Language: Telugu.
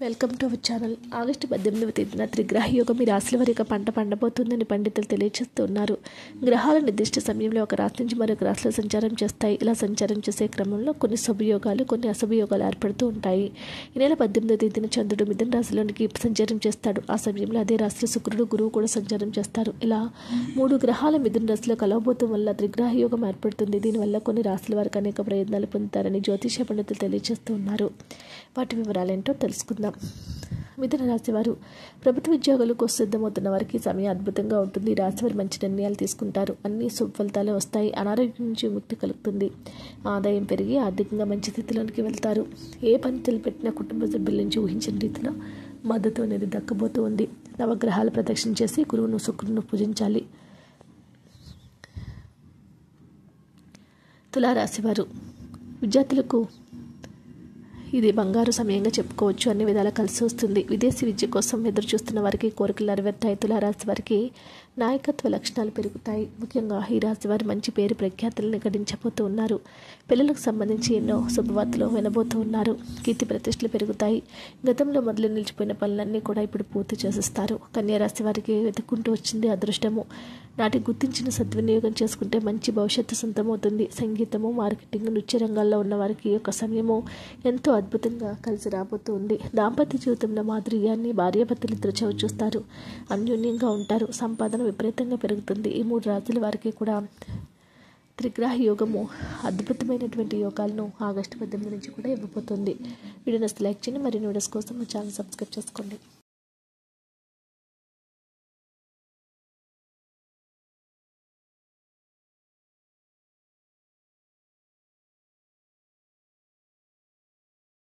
Welcome to our channel. August 18వ తేదీన త్రిగ్రహ యోగం మీ రాశుల వారి యొక్క పంట పండబోతుందని పండితులు తెలియజేస్తున్నారు. గ్రహాలు నిర్దిష్ట సమయంలో ఒక రాశి నుంచి మరొక రాశిలో సంచారం చేస్తాయి. ఇలా సంచారం చేసే క్రమంలో కొన్ని శుభయోగాలు, కొన్ని అశుభయోగాలు ఏర్పడుతూ ఉంటాయి. ఈ నెల 18వ తేదీన చంద్రుడు మిథున రాశిలోనికి సంచారం చేస్తాడు. ఆ సమయంలో అదే రాశిలో శుక్రుడు, గురువు కూడా సంచారం చేస్తారు. ఇలా 3 గ్రహాల మిథున రాశిలో కలవబోతం వల్ల త్రిగ్రహ యోగం ఏర్పడుతుంది. దీనివల్ల కొన్ని రాశుల వారికి అనేక ప్రయోజనాలు పొందుతారని జ్యోతిష పండితులు తెలియజేస్తూ ఉన్నారు. వాటి వివరాలేంటో తెలుసుకుందాం. మిథున రాశి వారు ప్రభుత్వ ఉద్యోగాలకు సిద్ధమవుతున్న వారికి సమయం అద్భుతంగా ఉంటుంది. రాశి వారు మంచి నిర్ణయాలు తీసుకుంటారు. అన్ని శుభ ఫలితాలు వస్తాయి. అనారోగ్యం నుంచి ముక్తి కలుగుతుంది. ఆదాయం పెరిగి ఆర్థికంగా మంచి స్థితిలోనికి వెళ్తారు. ఏ పని తలపెట్టినా కుటుంబ సభ్యుల నుంచి ఊహించిన రీతిలో మద్దతు అనేది దక్కబోతూ ఉంది. నవగ్రహాల ప్రదక్షిణ చేసి గురువును, శుక్రును పూజించాలి. తులారాశి వారు విద్యార్థులకు ఇది బంగారు సమయంగా చెప్పుకోవచ్చు. అన్ని విధాలా కలిసి వస్తుంది. విదేశీ విద్య కోసం ఎదురు చూస్తున్న వారికి కోరికలు నెరవేరుతాయి. తులారాశి వారికి నాయకత్వ లక్షణాలు పెరుగుతాయి. ముఖ్యంగా ఈ రాశి వారు మంచి పేరు ప్రఖ్యాతులను గడించబోతూ ఉన్నారు. పిల్లలకు సంబంధించి ఎన్నో శుభవార్తలు వినబోతూ ఉన్నారు. కీర్తి ప్రతిష్టలు పెరుగుతాయి. గతంలో మొదలు నిలిచిపోయిన పనులన్నీ కూడా ఇప్పుడు పూర్తి చేసేస్తారు. కన్యా రాశి వారికి వెతుక్కుంటూ వచ్చింది అదృష్టము. నాటికి గుర్తించిన సద్వినియోగం చేసుకుంటే మంచి భవిష్యత్తు సొంతమవుతుంది. సంగీతము, మార్కెటింగ్, నృత్య రంగాల్లో ఉన్న వారికి ఈ యొక్క సమయము ఎంతో అద్భుతంగా కలిసి రాబోతుంది. దాంపత్య జీవితంలో మాధుర్యాన్ని భార్యాభర్తలిద్దరూ చవి చూస్తారు. అన్యోన్యంగా ఉంటారు. సంపాదన విపరీతంగా పెరుగుతుంది. ఈ 3 రాశుల వారికి కూడా త్రిగ్రహ యోగము అద్భుతమైనటువంటి యోగాలను ఆగస్టు 18 నుంచి కూడా ఇవ్వబోతుంది. వీడియోని లైక్ చేయండి. మరిన్ని వీడియోస్ కోసం మా ఛానల్ సబ్స్క్రైబ్ చేసుకోండి.